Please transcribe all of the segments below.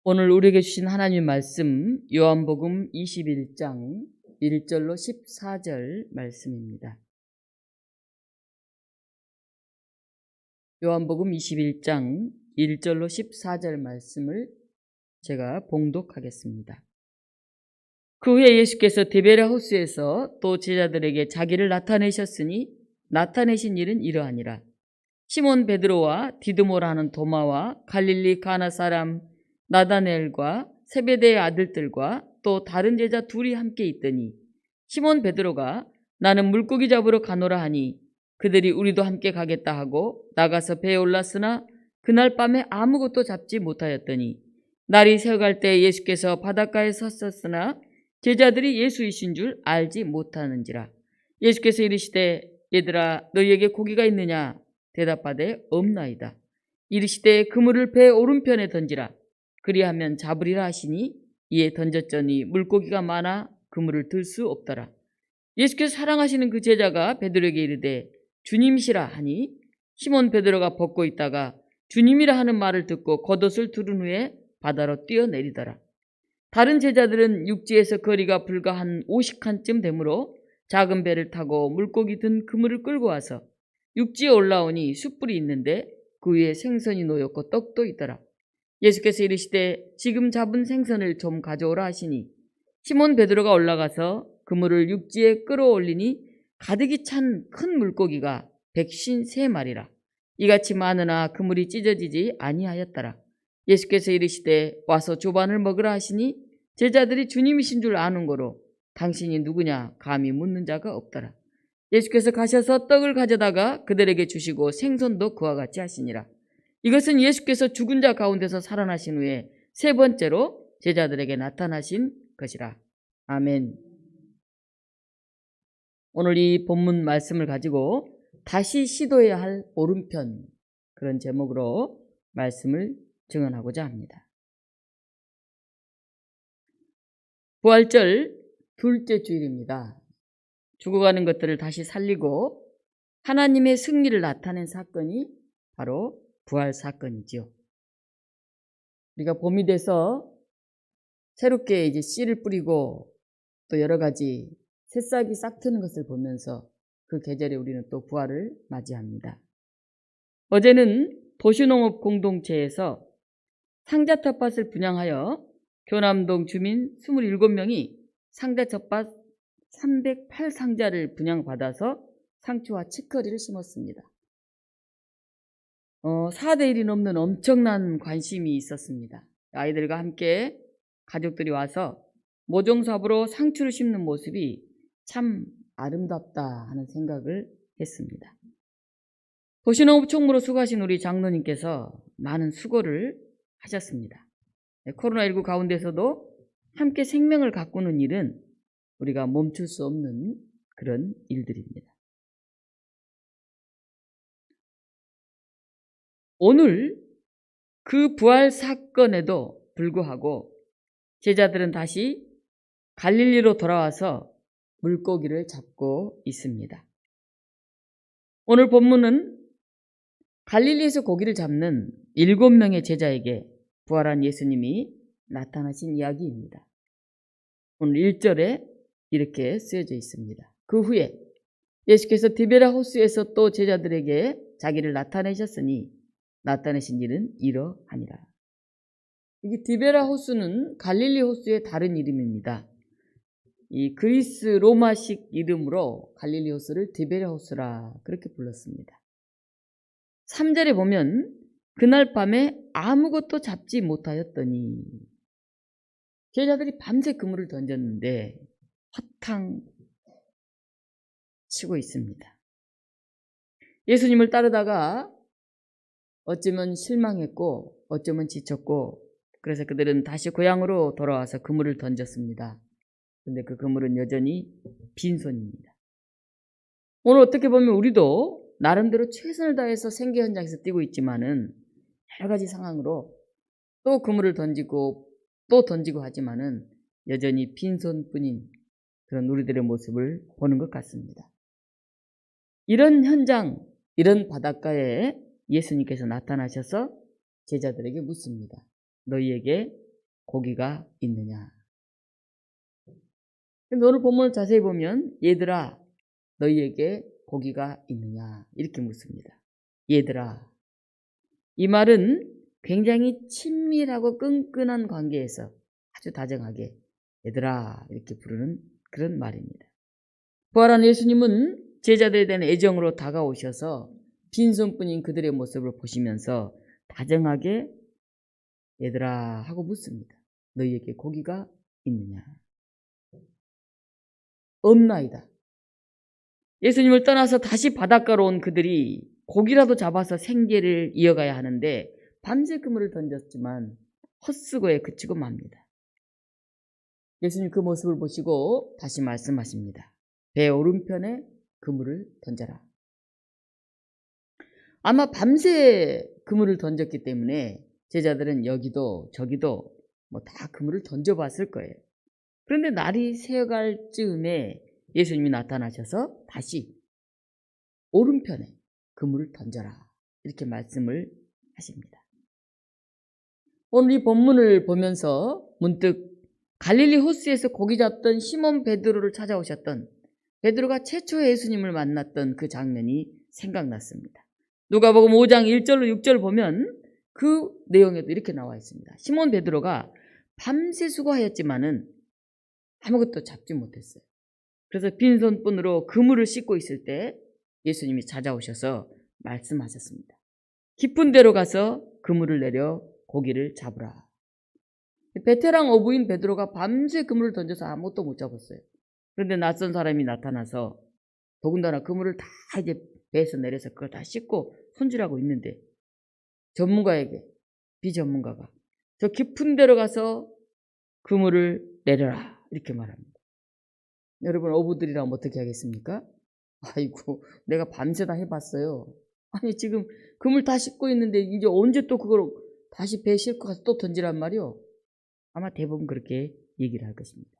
오늘 우리에게 주신 하나님의 말씀 요한복음 21장 1절로 14절 말씀입니다. 요한복음 21장 1절로 14절 말씀을 제가 봉독하겠습니다. 그 후에 예수께서 디베랴 호수에서 또 제자들에게 자기를 나타내셨으니 나타내신 일은 이러하니라. 시몬 베드로와 디드모라 하는 도마와 갈릴리 가나 사람 나다넬과 세베대의 아들들과 또 다른 제자 둘이 함께 있더니 시몬 베드로가 나는 물고기 잡으러 가노라 하니 그들이 우리도 함께 가겠다 하고 나가서 배에 올랐으나 그날 밤에 아무것도 잡지 못하였더니 날이 새어갈 때 예수께서 바닷가에 섰었으나 제자들이 예수이신 줄 알지 못하는지라. 예수께서 이르시되 얘들아 너희에게 고기가 있느냐? 대답하되 없나이다. 이르시되 그물을 배 오른편에 던지라. 그리하면 잡으리라 하시니 이에 던졌더니 물고기가 많아 그물을 들 수 없더라. 예수께서 사랑하시는 그 제자가 베드로에게 이르되 주님이시라 하니 시몬 베드로가 벗고 있다가 주님이라 하는 말을 듣고 겉옷을 두른 후에 바다로 뛰어내리더라. 다른 제자들은 육지에서 거리가 불과 한 50칸쯤 되므로 작은 배를 타고 물고기 든 그물을 끌고 와서 육지에 올라오니 숯불이 있는데 그 위에 생선이 놓였고 떡도 있더라. 예수께서 이르시되 지금 잡은 생선을 좀 가져오라 하시니 시몬 베드로가 올라가서 그물을 육지에 끌어올리니 가득이 찬 큰 물고기가 153마리라. 이같이 많으나 그물이 찢어지지 아니하였더라. 예수께서 이르시되 와서 조반을 먹으라 하시니 제자들이 주님이신 줄 아는 거로 당신이 누구냐 감히 묻는 자가 없더라. 예수께서 가셔서 떡을 가져다가 그들에게 주시고 생선도 그와 같이 하시니라. 이것은 예수께서 죽은 자 가운데서 살아나신 후에 세 번째로 제자들에게 나타나신 것이라. 아멘. 오늘 이 본문 말씀을 가지고 다시 시도해야 할 오른편, 그런 제목으로 말씀을 증언하고자 합니다. 부활절 둘째 주일입니다. 죽어가는 것들을 다시 살리고 하나님의 승리를 나타낸 사건이 바로 부활 사건이지요. 우리가 봄이 돼서 새롭게 이제 씨를 뿌리고 또 여러 가지 새싹이 싹 트는 것을 보면서 그 계절에 우리는 또 부활을 맞이합니다. 어제는 도시농업 공동체에서 상자 텃밭을 분양하여 교남동 주민 27명이 상자 텃밭 308상자를 분양받아서 상추와 치커리를 심었습니다. 4대 1이 넘는 엄청난 관심이 있었습니다. 아이들과 함께 가족들이 와서 모종삽으로 상추를 심는 모습이 참 아름답다 하는 생각을 했습니다. 도시농업 총무로 수고하신 우리 장로님께서 많은 수고를 하셨습니다. 코로나19 가운데서도 함께 생명을 가꾸는 일은 우리가 멈출 수 없는 그런 일들입니다. 오늘 그 부활 사건에도 불구하고 제자들은 다시 갈릴리로 돌아와서 물고기를 잡고 있습니다. 오늘 본문은 갈릴리에서 고기를 잡는 7명의 제자에게 부활한 예수님이 나타나신 이야기입니다. 오늘 1절에 이렇게 쓰여져 있습니다. 그 후에 예수께서 디베랴 호수에서 또 제자들에게 자기를 나타내셨으니 나타내신 일은 이러하니라. 이게 디베랴 호수는 갈릴리 호수의 다른 이름입니다. 이 그리스 로마식 이름으로 갈릴리 호수를 디베랴 호수라 그렇게 불렀습니다. 3절에 보면 그날 밤에 아무것도 잡지 못하였더니 제자들이 밤새 그물을 던졌는데 허탕 치고 있습니다. 예수님을 따르다가 어쩌면 실망했고 어쩌면 지쳤고 그래서 그들은 다시 고향으로 돌아와서 그물을 던졌습니다. 그런데 그 그물은 여전히 빈손입니다. 오늘 어떻게 보면 우리도 나름대로 최선을 다해서 생계 현장에서 뛰고 있지만은 여러 가지 상황으로 또 그물을 던지고 또 던지고 하지만은 여전히 빈손뿐인 그런 우리들의 모습을 보는 것 같습니다. 이런 현장, 이런 바닷가에 예수님께서 나타나셔서 제자들에게 묻습니다. 너희에게 고기가 있느냐. 근데 오늘 본문을 자세히 보면 얘들아 너희에게 고기가 있느냐 이렇게 묻습니다. 얘들아. 이 말은 굉장히 친밀하고 끈끈한 관계에서 아주 다정하게 얘들아 이렇게 부르는 그런 말입니다. 부활한 예수님은 제자들에 대한 애정으로 다가오셔서 빈손뿐인 그들의 모습을 보시면서 다정하게 얘들아 하고 묻습니다. 너희에게 고기가 있느냐? 없나이다. 예수님을 떠나서 다시 바닷가로 온 그들이 고기라도 잡아서 생계를 이어가야 하는데 밤새 그물을 던졌지만 헛수고에 그치고 맙니다. 예수님 그 모습을 보시고 다시 말씀하십니다. 배 오른편에 그물을 던져라. 아마 밤새 그물을 던졌기 때문에 제자들은 여기도 저기도 뭐 다 그물을 던져봤을 거예요. 그런데 날이 새어갈 즈음에 예수님이 나타나셔서 다시 오른편에 그물을 던져라 이렇게 말씀을 하십니다. 오늘 이 본문을 보면서 문득 갈릴리 호수에서 고기 잡던 시몬 베드로를 찾아오셨던 베드로가 최초 예수님을 만났던 그 장면이 생각났습니다. 누가복음 5장 1절로 6절 보면 그 내용에도 이렇게 나와 있습니다. 시몬 베드로가 밤새 수고하였지만은 아무것도 잡지 못했어요. 그래서 빈손뿐으로 그물을 씻고 있을 때 예수님이 찾아오셔서 말씀하셨습니다. 깊은 데로 가서 그물을 내려 고기를 잡으라. 베테랑 어부인 베드로가 밤새 그물을 던져서 아무것도 못 잡았어요. 그런데 낯선 사람이 나타나서 더군다나 그물을 다 이제 배에서 내려서 그걸 다 씻고 손질하고 있는데 전문가에게 비전문가가 저 깊은 데로 가서 그물을 내려라 이렇게 말합니다. 여러분 어부들이라면 어떻게 하겠습니까? 아이고 내가 밤새 다 해봤어요. 아니 지금 그물 다 씻고 있는데 이제 언제 또 그걸 다시 배에 싣고 가서 또 던지란 말이요. 아마 대부분 그렇게 얘기를 할 것입니다.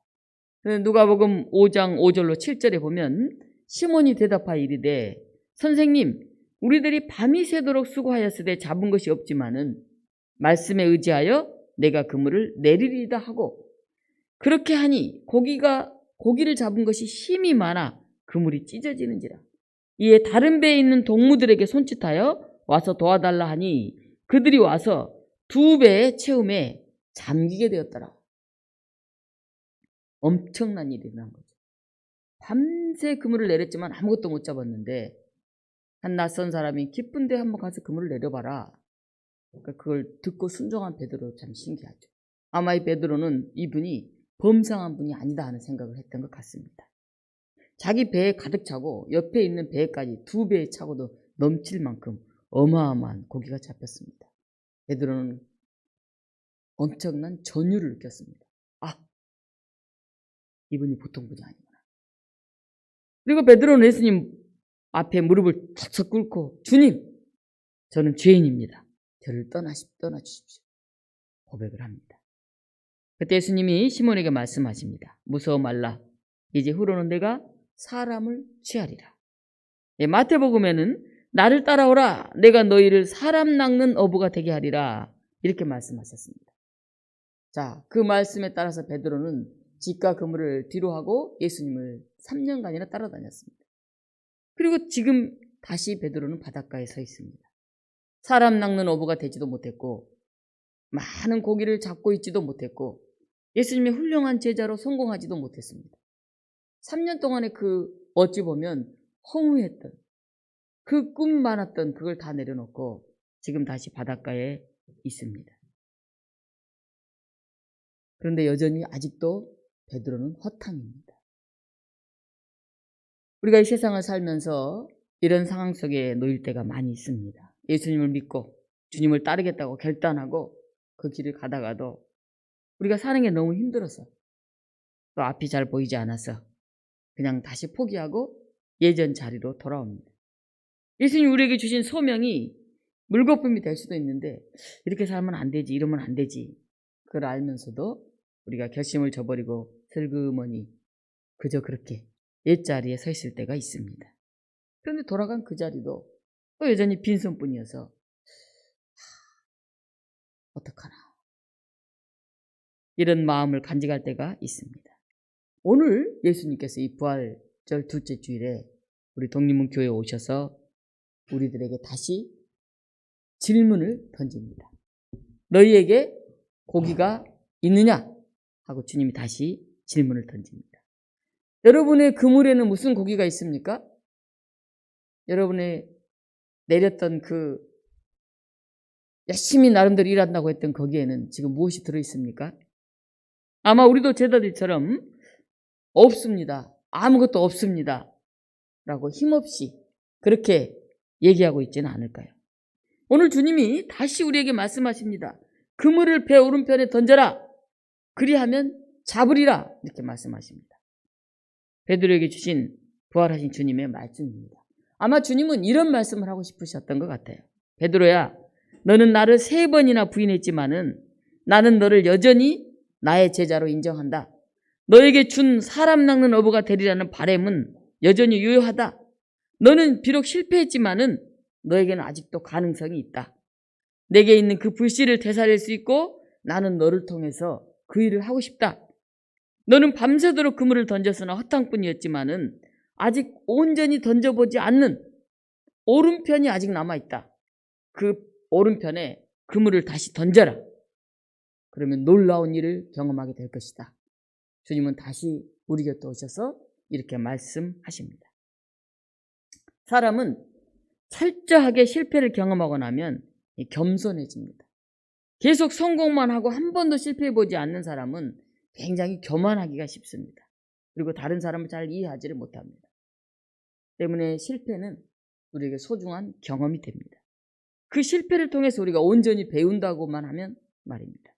누가복음 5장 5절로 7절에 보면 시몬이 대답하여 이르되 선생님 우리들이 밤이 새도록 수고하였으되 잡은 것이 없지만은 말씀에 의지하여 내가 그물을 내리리다 하고 그렇게 하니 고기를 잡은 것이 힘이 많아 그물이 찢어지는지라. 이에 다른 배에 있는 동무들에게 손짓하여 와서 도와달라 하니 그들이 와서 두 배의 채움에 잠기게 되었더라. 엄청난 일이 일어난 거죠. 밤새 그물을 내렸지만 아무것도 못 잡았는데 한 낯선 사람이 깊은 데 한번 가서 그물을 내려봐라. 그러니까 그걸 듣고 순종한 베드로 참 신기하죠. 아마 이 베드로는 이분이 범상한 분이 아니다 하는 생각을 했던 것 같습니다. 자기 배에 가득 차고 옆에 있는 배까지 두 배에 차고도 넘칠 만큼 어마어마한 고기가 잡혔습니다. 베드로는 엄청난 전율을 느꼈습니다. 아, 이분이 보통 분이 아니구나. 그리고 베드로는 예수님 앞에 무릎을 탁 꿇고 주님, 저는 죄인입니다. 저를 떠나주십시오. 고백을 합니다. 그때 예수님이 시몬에게 말씀하십니다. 무서워 말라. 이제 후로는 내가 사람을 취하리라. 마태복음에는 나를 따라오라. 내가 너희를 사람 낚는 어부가 되게 하리라. 이렇게 말씀하셨습니다. 자, 그 말씀에 따라서 베드로는 집과 그물을 뒤로 하고 예수님을 3년간이나 따라다녔습니다. 그리고 지금 다시 베드로는 바닷가에 서 있습니다. 사람 낚는 어부가 되지도 못했고 많은 고기를 잡고 있지도 못했고 예수님의 훌륭한 제자로 성공하지도 못했습니다. 3년 동안에 어찌 보면 허무했던 그 꿈 많았던 그걸 다 내려놓고 지금 다시 바닷가에 있습니다. 그런데 여전히 아직도 베드로는 허탕입니다. 우리가 이 세상을 살면서 이런 상황 속에 놓일 때가 많이 있습니다. 예수님을 믿고 주님을 따르겠다고 결단하고 그 길을 가다가도 우리가 사는 게 너무 힘들어서 또 앞이 잘 보이지 않아서 그냥 다시 포기하고 예전 자리로 돌아옵니다. 예수님이 우리에게 주신 소명이 물거품이 될 수도 있는데 이렇게 살면 안 되지, 이러면 안 되지. 그걸 알면서도 우리가 결심을 저버리고 슬그머니 그저 그렇게 옛자리에 서 있을 때가 있습니다. 그런데 돌아간 그 자리도 또 여전히 빈손뿐이어서 어떡하나. 이런 마음을 간직할 때가 있습니다. 오늘 예수님께서 이 부활절 둘째 주일에 우리 독립문 교회에 오셔서 우리들에게 다시 질문을 던집니다. 너희에게 고기가 있느냐? 하고 주님이 다시 질문을 던집니다. 여러분의 그물에는 무슨 고기가 있습니까? 여러분의 내렸던 그 열심히 나름대로 일한다고 했던 거기에는 지금 무엇이 들어있습니까? 아마 우리도 제자들처럼 없습니다. 아무것도 없습니다. 라고 힘없이 그렇게 얘기하고 있지는 않을까요? 오늘 주님이 다시 우리에게 말씀하십니다. 그물을 배 오른편에 던져라. 그리하면 잡으리라. 이렇게 말씀하십니다. 베드로에게 주신 부활하신 주님의 말씀입니다. 아마 주님은 이런 말씀을 하고 싶으셨던 것 같아요. 베드로야, 너는 나를 3번이나 부인했지만은 나는 너를 여전히 나의 제자로 인정한다. 너에게 준 사람 낚는 어부가 되리라는 바람은 여전히 유효하다. 너는 비록 실패했지만은 너에게는 아직도 가능성이 있다. 내게 있는 그 불씨를 되살릴 수 있고 나는 너를 통해서 그 일을 하고 싶다. 너는 밤새도록 그물을 던졌으나 허탕뿐이었지만은 아직 온전히 던져보지 않는 오른편이 아직 남아있다. 그 오른편에 그물을 다시 던져라. 그러면 놀라운 일을 경험하게 될 것이다. 주님은 다시 우리 곁에 오셔서 이렇게 말씀하십니다. 사람은 철저하게 실패를 경험하고 나면 겸손해집니다. 계속 성공만 하고 한 번도 실패해보지 않는 사람은 굉장히 교만하기가 쉽습니다. 그리고 다른 사람을 잘 이해하지를 못합니다. 때문에 실패는 우리에게 소중한 경험이 됩니다. 그 실패를 통해서 우리가 온전히 배운다고만 하면 말입니다.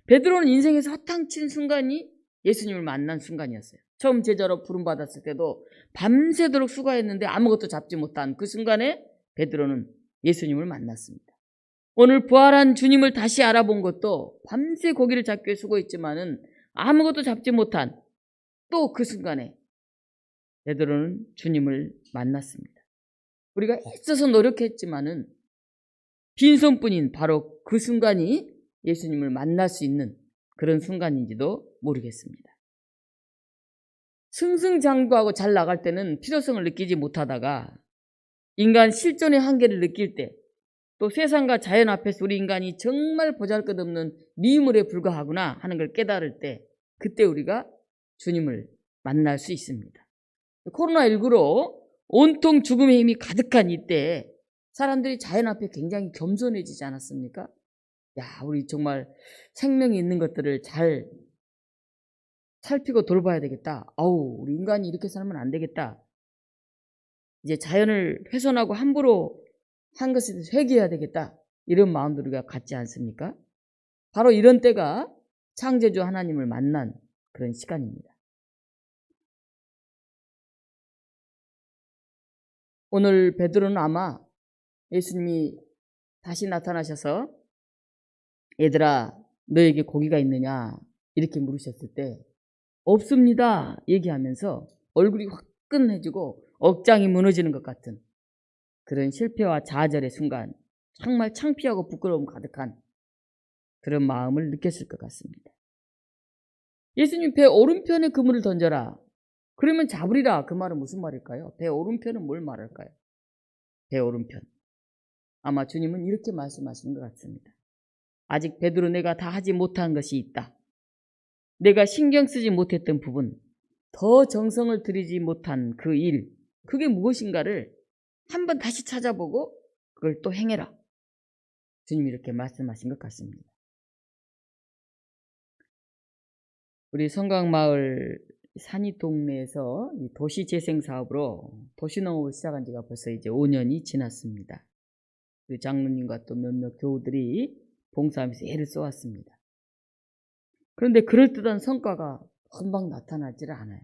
베드로는 인생에서 허탕친 순간이 예수님을 만난 순간이었어요. 처음 제자로 부름받았을 때도 밤새도록 수고했는데 아무것도 잡지 못한 그 순간에 베드로는 예수님을 만났습니다. 오늘 부활한 주님을 다시 알아본 것도 밤새 고기를 잡기 위해 수고했지만은 아무것도 잡지 못한 또 그 순간에 베드로는 주님을 만났습니다. 우리가 애써서 노력했지만은 빈손뿐인 바로 그 순간이 예수님을 만날 수 있는 그런 순간인지도 모르겠습니다. 승승장구하고 잘 나갈 때는 필요성을 느끼지 못하다가 인간 실존의 한계를 느낄 때, 또 세상과 자연 앞에서 우리 인간이 정말 보잘것없는 미물에 불과하구나 하는 걸 깨달을 때, 그때 우리가 주님을 만날 수 있습니다. 코로나19로 온통 죽음의 힘이 가득한 이때 사람들이 자연 앞에 굉장히 겸손해지지 않았습니까? 야, 우리 정말 생명이 있는 것들을 잘 살피고 돌봐야 되겠다. 아우, 우리 인간이 이렇게 살면 안 되겠다. 이제 자연을 훼손하고 함부로 한 것에 대해서 회개해야 되겠다. 이런 마음도 우리가 갖지 않습니까? 바로 이런 때가 창조주 하나님을 만난 그런 시간입니다. 오늘 베드로는 아마 예수님이 다시 나타나셔서 얘들아, 너에게 고기가 있느냐? 이렇게 물으셨을 때 없습니다. 얘기하면서 얼굴이 화끈해지고 억장이 무너지는 것 같은 그런 실패와 좌절의 순간, 정말 창피하고 부끄러움 가득한 그런 마음을 느꼈을 것 같습니다. 예수님 배 오른편에 그물을 던져라. 그러면 잡으리라. 그 말은 무슨 말일까요? 배 오른편은 뭘 말할까요? 배 오른편. 아마 주님은 이렇게 말씀하시는 것 같습니다. 아직 베드로 내가 다 하지 못한 것이 있다. 내가 신경 쓰지 못했던 부분, 더 정성을 들이지 못한 그 일, 그게 무엇인가를 한번 다시 찾아보고 그걸 또 행해라. 주님이 이렇게 말씀하신 것 같습니다. 우리 성곽마을 산이 동네에서 도시재생 사업으로 도시농업을 시작한 지가 벌써 이제 5년이 지났습니다. 우리 장로님과 또 몇몇 교우들이 봉사하면서 애를 쏘았습니다. 그런데 그럴듯한 성과가 금방 나타나질 않아요.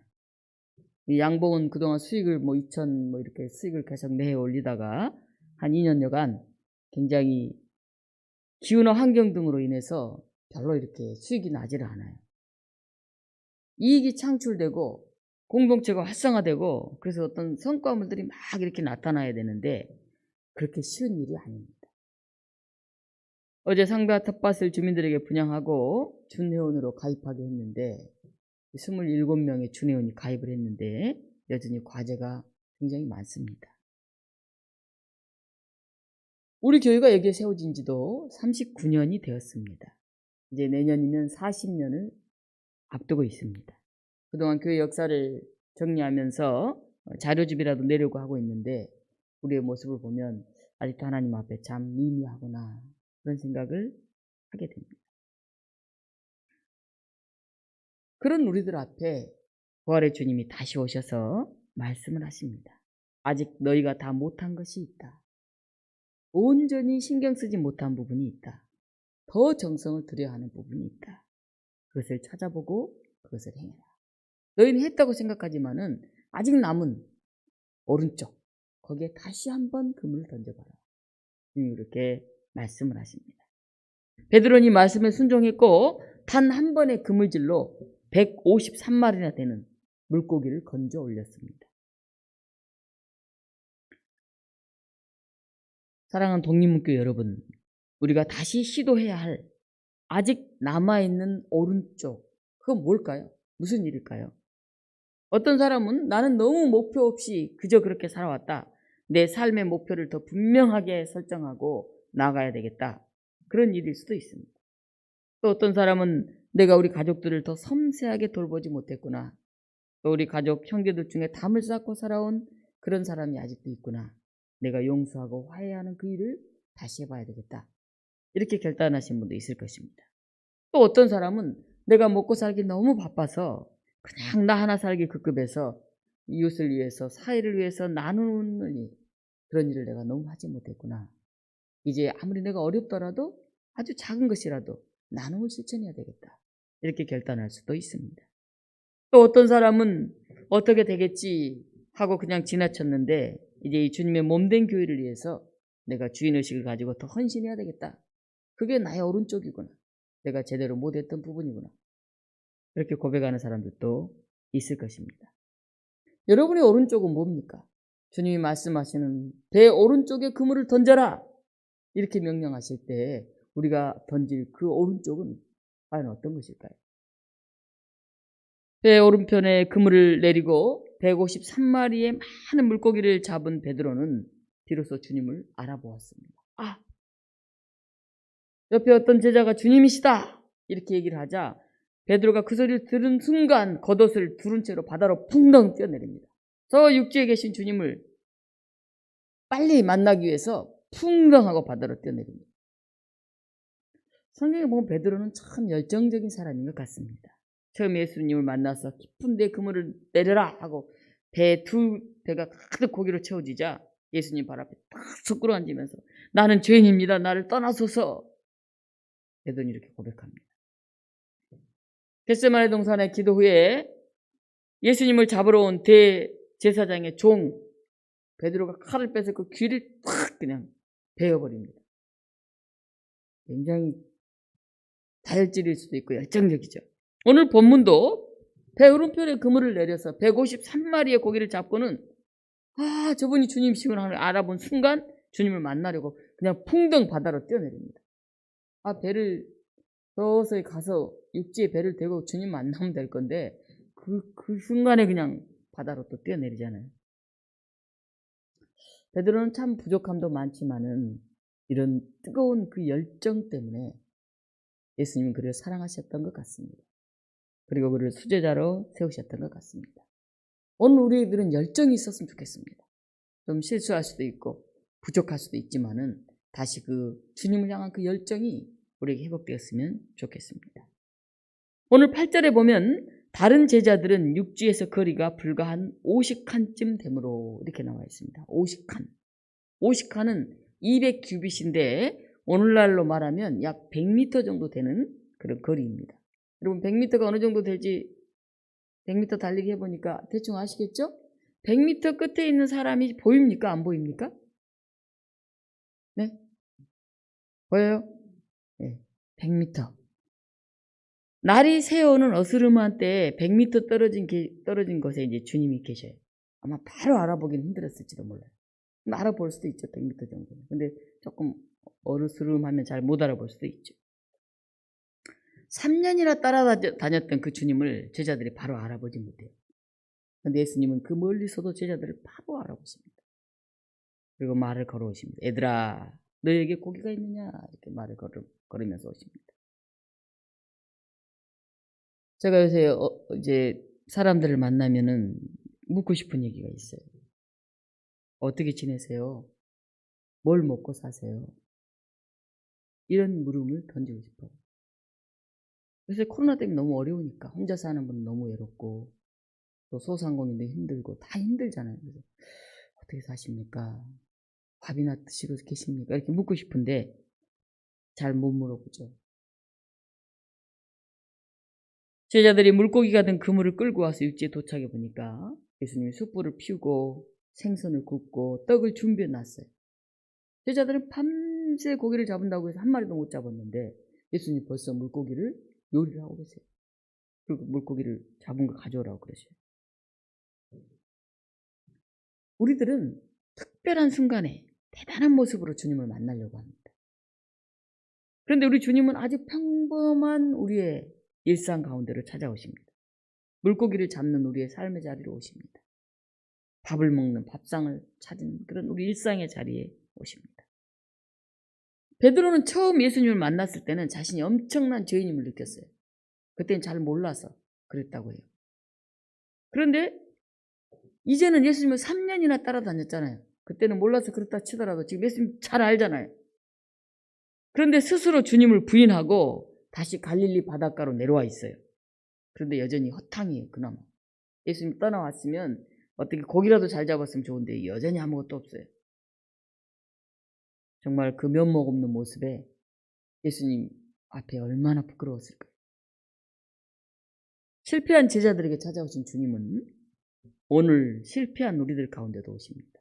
이 양봉은 그동안 수익을 2천 이렇게 수익을 계속 내어 올리다가 한 2년여간 굉장히 기후나 환경 등으로 인해서 별로 이렇게 수익이 나지를 않아요. 이익이 창출되고 공동체가 활성화되고 그래서 어떤 성과물들이 막 이렇게 나타나야 되는데 그렇게 쉬운 일이 아닙니다. 어제 상가 텃밭을 주민들에게 분양하고 준회원으로 가입하게 했는데 27명의 준회원이 가입을 했는데 여전히 과제가 굉장히 많습니다. 우리 교회가 여기에 세워진 지도 39년이 되었습니다. 이제 내년이면 40년을 앞두고 있습니다. 그동안 교회 역사를 정리하면서 자료집이라도 내려고 하고 있는데 우리의 모습을 보면 아직도 하나님 앞에 참 미미하구나 그런 생각을 하게 됩니다. 그런 우리들 앞에 부활의 주님이 다시 오셔서 말씀을 하십니다. 아직 너희가 다 못한 것이 있다. 온전히 신경 쓰지 못한 부분이 있다. 더 정성을 들여야 하는 부분이 있다. 그것을 찾아보고 그것을 행해라. 너희는 했다고 생각하지만은 아직 남은 오른쪽 거기에 다시 한번 그물을 던져봐라. 이렇게 말씀을 하십니다. 베드로는 이 말씀에 순종했고 단 한 번의 그물질로 153마리나 되는 물고기를 건져 올렸습니다. 사랑하는 독립문교 여러분, 우리가 다시 시도해야 할 아직 남아있는 오른쪽, 그건 뭘까요? 무슨 일일까요? 어떤 사람은 나는 너무 목표 없이 그저 그렇게 살아왔다. 내 삶의 목표를 더 분명하게 설정하고 나가야 되겠다. 그런 일일 수도 있습니다. 또 어떤 사람은 내가 우리 가족들을 더 섬세하게 돌보지 못했구나. 또 우리 가족 형제들 중에 담을 쌓고 살아온 그런 사람이 아직도 있구나. 내가 용서하고 화해하는 그 일을 다시 해봐야 되겠다. 이렇게 결단하신 분도 있을 것입니다. 또 어떤 사람은 내가 먹고 살기 너무 바빠서 그냥 나 하나 살기 급급해서 이웃을 위해서 사회를 위해서 나누는 그런 일을 내가 너무 하지 못했구나. 이제 아무리 내가 어렵더라도 아주 작은 것이라도 나눔을 실천해야 되겠다. 이렇게 결단할 수도 있습니다. 또 어떤 사람은 어떻게 되겠지 하고 그냥 지나쳤는데 이제 이 주님의 몸된 교회를 위해서 내가 주인의식을 가지고 더 헌신해야 되겠다. 그게 나의 오른쪽이구나. 내가 제대로 못했던 부분이구나. 이렇게 고백하는 사람들도 있을 것입니다. 여러분의 오른쪽은 뭡니까? 주님이 말씀하시는 배 오른쪽에 그물을 던져라. 이렇게 명령하실 때 우리가 던질 그 오른쪽은 과연 어떤 것일까요? 배 오른편에 그물을 내리고 153마리의 많은 물고기를 잡은 베드로는 비로소 주님을 알아보았습니다. 아, 옆에 어떤 제자가 주님이시다 이렇게 얘기를 하자 베드로가 그 소리를 들은 순간 겉옷을 두른 채로 바다로 풍덩 뛰어내립니다. 저 육지에 계신 주님을 빨리 만나기 위해서 풍덩 하고 바다로 뛰어내립니다. 성경에 보면 베드로는 참 열정적인 사람인 것 같습니다. 처음 예수님을 만나서 깊은 데 그물을 내려라 하고 배가 가득 고기로 채워지자 예수님 발 앞에 딱 서 끌어앉으면서 나는 죄인입니다. 나를 떠나소서. 베드로는 이렇게 고백합니다. 겟세마네 동산의 기도 후에 예수님을 잡으러 온 대제사장의 종 베드로가 칼을 빼서 그 귀를 탁 그냥 베어버립니다. 굉장히 다혈질일 수도 있고 열정적이죠. 오늘 본문도 배 오른편에 그물을 내려서 153마리의 고기를 잡고는 저분이 주님이시구나 알아본 순간 주님을 만나려고 그냥 풍덩 바다로 뛰어내립니다. 배를 서서히 가서 육지에 배를 대고 주님 만나면 될 건데 그 순간에 그냥 바다로 또 뛰어내리잖아요. 베드로는 참 부족함도 많지만은 이런 뜨거운 그 열정 때문에 예수님은 그를 사랑하셨던 것 같습니다. 그리고 그를 수제자로 세우셨던 것 같습니다. 오늘 우리들은 열정이 있었으면 좋겠습니다. 좀 실수할 수도 있고 부족할 수도 있지만은 다시 그 주님을 향한 그 열정이 우리에게 회복되었으면 좋겠습니다. 오늘 8절에 보면 다른 제자들은 육지에서 거리가 불과 한 50칸쯤 되므로 이렇게 나와 있습니다. 50칸. 50칸은 200규빗인데 오늘날로 말하면 약 100m 정도 되는 그런 거리입니다. 여러분 100m가 어느 정도 될지 100m 달리기 해보니까 대충 아시겠죠? 100m 끝에 있는 사람이 보입니까? 안 보입니까? 네? 보여요? 네, 100m. 날이 새어오는 어스름한 때에 100m 떨어진 곳에 이제 주님이 계셔요. 아마 바로 알아보기는 힘들었을지도 몰라요. 알아볼 수도 있죠, 100m 정도는. 근데 조금 어르스름하면 잘 못 알아볼 수도 있죠. 3년이나 따라다녔던 그 주님을 제자들이 바로 알아보지 못해요. 그런데 예수님은 그 멀리서도 제자들을 바로 알아보십니다. 그리고 말을 걸어오십니다. 얘들아, 너에게 고기가 있느냐? 이렇게 말을 걸으면서 오십니다. 제가 요새 이제 사람들을 만나면은 묻고 싶은 얘기가 있어요. 어떻게 지내세요? 뭘 먹고 사세요? 이런 물음을 던지고 싶어요. 요새 코로나 때문에 너무 어려우니까 혼자 사는 분은 너무 외롭고 또 소상공인도 힘들고 다 힘들잖아요. 그래서 어떻게 사십니까? 밥이나 드시고 계십니까? 이렇게 묻고 싶은데 잘 못 물어보죠. 제자들이 물고기가 든 그물을 끌고 와서 육지에 도착해 보니까 예수님이 숯불을 피우고 생선을 굽고 떡을 준비해 놨어요. 제자들은 밤새 고기를 잡은다고 해서 한 마리도 못 잡았는데 예수님이 벌써 물고기를 요리를 하고 계세요. 그리고 물고기를 잡은 거 가져오라고 그러셔요. 우리들은 특별한 순간에 대단한 모습으로 주님을 만나려고 합니다. 그런데 우리 주님은 아주 평범한 우리의 일상 가운데로 찾아오십니다. 물고기를 잡는 우리의 삶의 자리로 오십니다. 밥을 먹는 밥상을 찾은 그런 우리 일상의 자리에 오십니다. 베드로는 처음 예수님을 만났을 때는 자신이 엄청난 죄인임을 느꼈어요. 그때는 잘 몰라서 그랬다고 해요. 그런데 이제는 예수님을 3년이나 따라다녔잖아요. 그때는 몰라서 그렇다 치더라도 지금 예수님 잘 알잖아요. 그런데 스스로 주님을 부인하고 다시 갈릴리 바닷가로 내려와 있어요. 그런데 여전히 허탕이에요. 그나마 예수님 떠나왔으면 어떻게 고기라도 잘 잡았으면 좋은데 여전히 아무것도 없어요. 정말 그 면목 없는 모습에 예수님 앞에 얼마나 부끄러웠을까요? 실패한 제자들에게 찾아오신 주님은 오늘 실패한 우리들 가운데도 오십니다.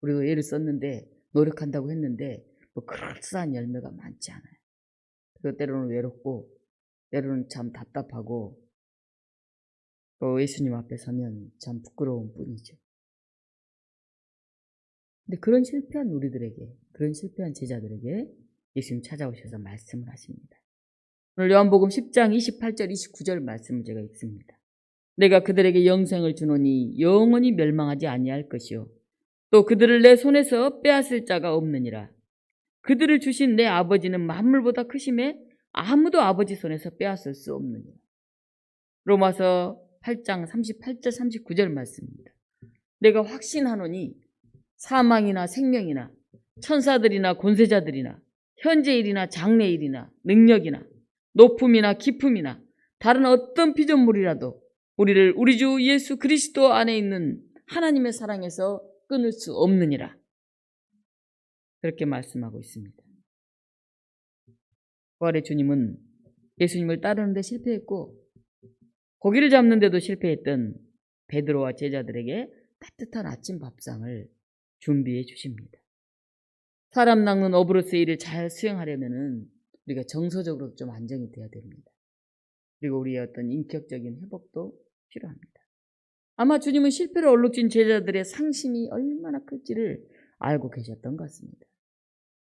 우리도 애를 썼는데 노력한다고 했는데 뭐 그럴싸한 열매가 많지 않아요. 그리고 때로는 외롭고 때로는 참 답답하고 또 예수님 앞에 서면 참 부끄러운 뿐이죠. 근데 그런 실패한 우리들에게, 그런 실패한 제자들에게 예수님 찾아오셔서 말씀을 하십니다. 오늘 요한복음 10장 28절 29절 말씀을 제가 읽습니다. 내가 그들에게 영생을 주노니 영원히 멸망하지 아니할 것이요 또 그들을 내 손에서 빼앗을 자가 없느니라. 그들을 주신 내 아버지는 만물보다 크심에 아무도 아버지 손에서 빼앗을 수 없느니라. 로마서 8장 38절 39절 말씀입니다. 내가 확신하노니 사망이나 생명이나 천사들이나 권세자들이나 현재일이나 장래일이나 능력이나 높음이나 깊음이나 다른 어떤 피조물이라도 우리를 우리 주 예수 그리스도 안에 있는 하나님의 사랑에서 끊을 수 없느니라. 그렇게 말씀하고 있습니다. 부활의 주님은 예수님을 따르는데 실패했고 고기를 잡는데도 실패했던 베드로와 제자들에게 따뜻한 아침 밥상을 준비해 주십니다. 사람 낚는 어브로스의 일을 잘 수행하려면 우리가 정서적으로 좀 안정이 돼야 됩니다. 그리고 우리의 어떤 인격적인 회복도 필요합니다. 아마 주님은 실패를 얼룩진 제자들의 상심이 얼마나 클지를 알고 계셨던 것 같습니다.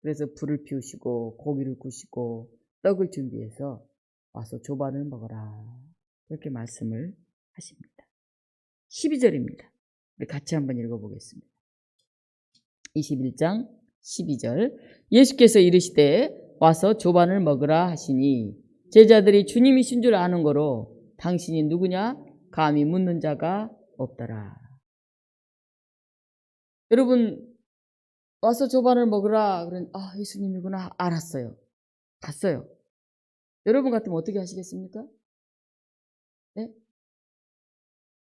그래서 불을 피우시고 고기를 구우시고 떡을 준비해서 와서 조반을 먹어라 이렇게 말씀을 하십니다. 12절입니다. 우리 같이 한번 읽어보겠습니다. 21장 12절 예수께서 이르시되 와서 조반을 먹으라 하시니 제자들이 주님이신 줄 아는 거로 당신이 누구냐 감히 묻는 자가 없더라. 여러분 와서 조반을 먹으라 그런 예수님이구나 알았어요. 갔어요. 여러분 같으면 어떻게 하시겠습니까? 네?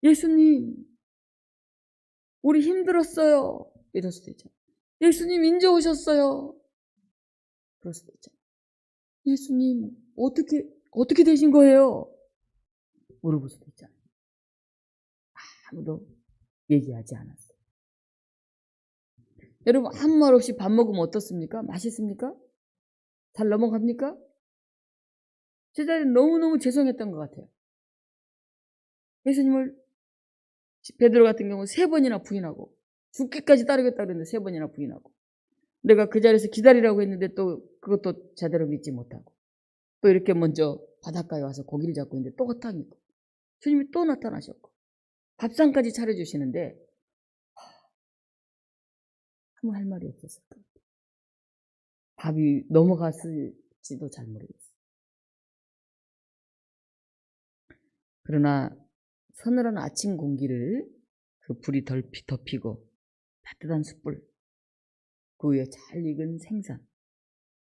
예수님 우리 힘들었어요. 이럴 수도 있죠. 예수님 인제 오셨어요. 그럴 수도 있죠. 예수님 어떻게 되신 거예요? 물어볼 수도 있잖아요. 아무도 얘기하지 않았어요. 여러분 아무 말 없이 밥 먹으면 어떻습니까? 맛있습니까? 잘 넘어갑니까? 제자들은 너무너무 죄송했던 것 같아요. 예수님을 베드로 같은 경우 3번이나 부인하고 죽기까지 따르겠다 그랬는데 3번이나 부인하고 내가 그 자리에서 기다리라고 했는데 또 그것도 제대로 믿지 못하고 또 이렇게 먼저 바닷가에 와서 고기를 잡고 있는데 또 허탕이 있고 주님이 또 나타나셨고 밥상까지 차려주시는데 아무 할 말이 없었을 거예요. 밥이 넘어갔을지도 잘 모르겠어요. 그러나 서늘한 아침 공기를 그 불이 덮이고 따뜻한 숯불, 그 위에 잘 익은 생선,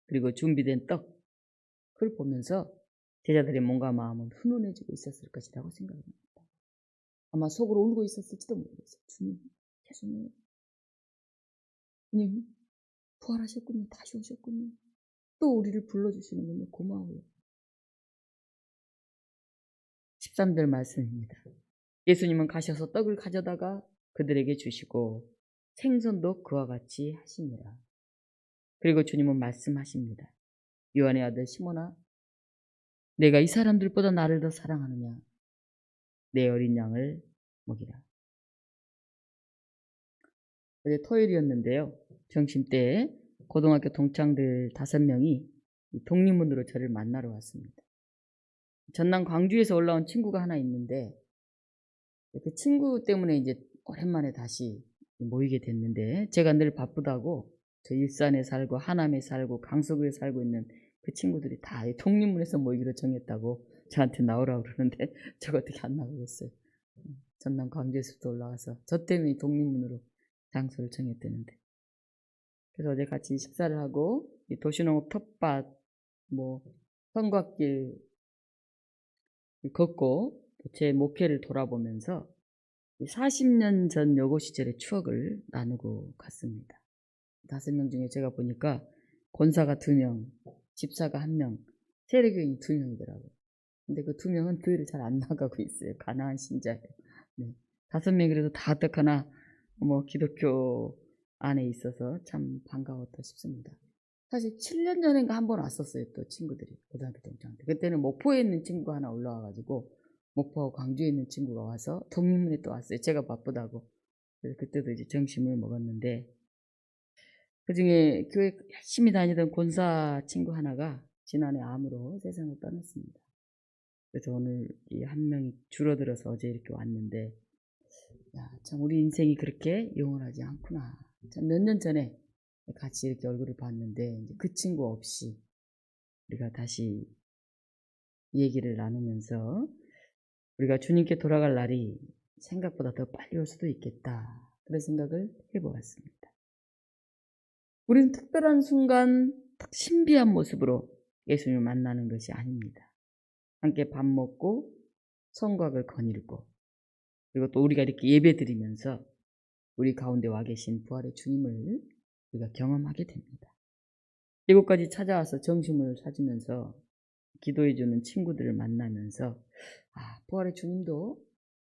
그리고 준비된 떡, 그걸 보면서 제자들의 몸과 마음은 훈훈해지고 있었을 것이라고 생각합니다. 아마 속으로 울고 있었을지도 모르겠어요. 주님, 예수님, 주님, 부활하셨군요. 다시 오셨군요. 또 우리를 불러주시는군요. 고마워요. 13절 말씀입니다. 예수님은 가셔서 떡을 가져다가 그들에게 주시고 생선도 그와 같이 하시니라. 그리고 주님은 말씀하십니다. 요한의 아들 시몬아, 내가 이 사람들보다 나를 더 사랑하느냐? 내 어린 양을 먹이라. 어제 토요일이었는데요. 점심때 고등학교 동창들 5명이 독립문으로 저를 만나러 왔습니다. 전남 광주에서 올라온 친구가 하나 있는데 그 친구 때문에 이제 오랜만에 다시 모이게 됐는데 제가 늘 바쁘다고 저 일산에 살고 하남에 살고 강서구에 살고 있는 그 친구들이 다 독립문에서 모이기로 정했다고 저한테 나오라고 그러는데 제가 어떻게 안 나가겠어요. 전남 광주에서부터 올라와서 저 때문에 독립문으로 장소를 정했다는데 그래서 어제 같이 식사를 하고 도시농업 텃밭 성곽길 걷고 제 목회를 돌아보면서 40년 전 여고 시절의 추억을 나누고 갔습니다. 5명 중에 제가 보니까 권사가 2명, 집사가 1명, 세례교인이 2명이더라고요. 근데 그 2명은 교회를 잘 안 나가고 있어요. 가나안 신자예요. 네. 5명이 그래도 다 어떡하나 기독교 안에 있어서 참 반가웠다 싶습니다. 사실 7년 전인가 한 번 왔었어요. 또 친구들이 고등학교 동창들. 그때는 목포에 있는 친구가 하나 올라와가지고 목포하고 광주에 있는 친구가 와서 독립문에 또 왔어요. 제가 바쁘다고. 그래서 그때도 이제 점심을 먹었는데 그중에 교회 열심히 다니던 권사 친구 하나가 지난해 암으로 세상을 떠났습니다. 그래서 오늘 이 한 명이 줄어들어서 어제 이렇게 왔는데 참 우리 인생이 그렇게 영원하지 않구나. 참 몇 년 전에 같이 이렇게 얼굴을 봤는데 이제 그 친구 없이 우리가 다시 얘기를 나누면서 우리가 주님께 돌아갈 날이 생각보다 더 빨리 올 수도 있겠다. 그런 생각을 해보았습니다. 우리는 특별한 순간 신비한 모습으로 예수님을 만나는 것이 아닙니다. 함께 밥 먹고 성곽을 거닐고 그리고 또 우리가 이렇게 예배 드리면서 우리 가운데 와 계신 부활의 주님을 우리가 경험하게 됩니다. 이곳까지 찾아와서 점심을 사주면서 기도해주는 친구들을 만나면서 부활의 주님도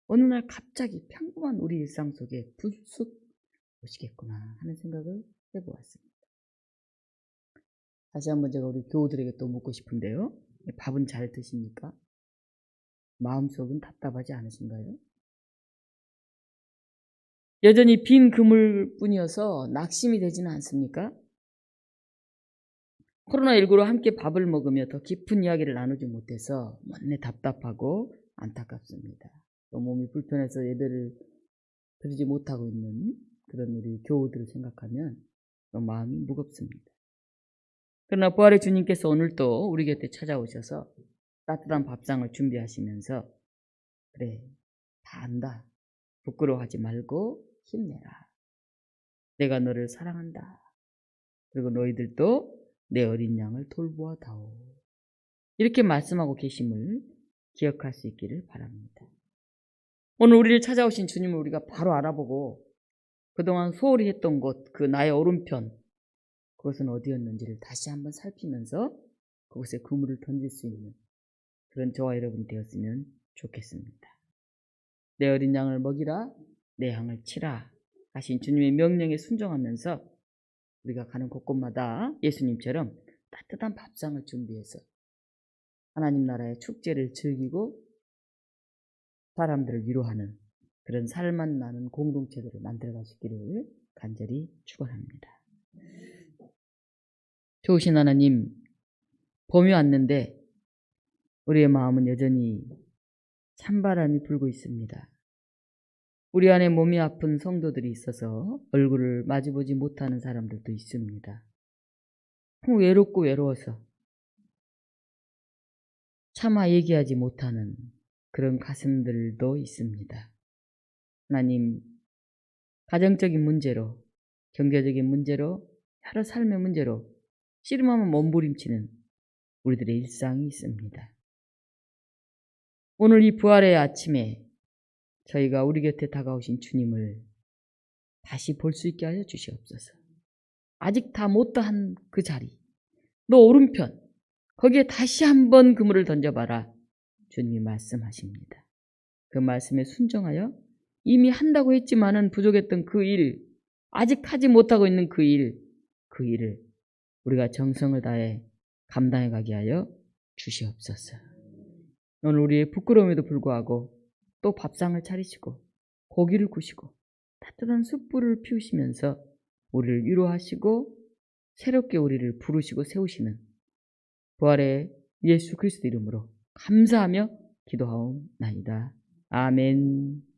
어느 날 갑자기 평범한 우리 일상 속에 불쑥 오시겠구나 하는 생각을 해보았습니다. 다시 한번 제가 우리 교우들에게 또 묻고 싶은데요. 밥은 잘 드십니까? 마음속은 답답하지 않으신가요? 여전히 빈 그물뿐이어서 낙심이 되지는 않습니까? 코로나19로 함께 밥을 먹으며 더 깊은 이야기를 나누지 못해서 못내 답답하고 안타깝습니다. 또 몸이 불편해서 예배를 드리지 못하고 있는 그런 우리 교우들을 생각하면 마음이 무겁습니다. 그러나 부활의 주님께서 오늘 또 우리 곁에 찾아오셔서 따뜻한 밥상을 준비하시면서 그래, 다 안다. 부끄러워하지 말고 힘내라. 내가 너를 사랑한다. 그리고 너희들도 내 어린 양을 돌보아다오. 이렇게 말씀하고 계심을 기억할 수 있기를 바랍니다. 오늘 우리를 찾아오신 주님을 우리가 바로 알아보고 그동안 소홀히 했던 곳, 그 나의 오른편, 그것은 어디였는지를 다시 한번 살피면서 그곳에 그물을 던질 수 있는 그런 저와 여러분이 되었으면 좋겠습니다. 내 어린 양을 먹이라, 내 양을 치라 하신 주님의 명령에 순종하면서 우리가 가는 곳곳마다 예수님처럼 따뜻한 밥상을 준비해서 하나님 나라의 축제를 즐기고 사람들을 위로하는 그런 살만 나는 공동체들을 만들어갈 수 있기를 간절히 축원합니다. 좋으신 하나님, 봄이 왔는데 우리의 마음은 여전히 찬바람이 불고 있습니다. 우리 안에 몸이 아픈 성도들이 있어서 얼굴을 마주보지 못하는 사람들도 있습니다. 외롭고 외로워서 차마 얘기하지 못하는 그런 가슴들도 있습니다. 하나님, 가정적인 문제로, 경제적인 문제로, 여러 삶의 문제로 씨름하면 몸부림치는 우리들의 일상이 있습니다. 오늘 이 부활의 아침에 저희가 우리 곁에 다가오신 주님을 다시 볼 수 있게 하여 주시옵소서. 아직 다 못다한 그 자리, 너 오른편, 거기에 다시 한번 그물을 던져봐라. 주님이 말씀하십니다. 그 말씀에 순종하여 이미 한다고 했지만은 부족했던 그 일, 아직 하지 못하고 있는 그 일을 우리가 정성을 다해 감당해 가게 하여 주시옵소서. 오늘 우리의 부끄러움에도 불구하고 또 밥상을 차리시고 고기를 구시고 따뜻한 숯불을 피우시면서 우리를 위로하시고 새롭게 우리를 부르시고 세우시는 부활의 예수 그리스도 이름으로 감사하며 기도하옵나이다. 아멘.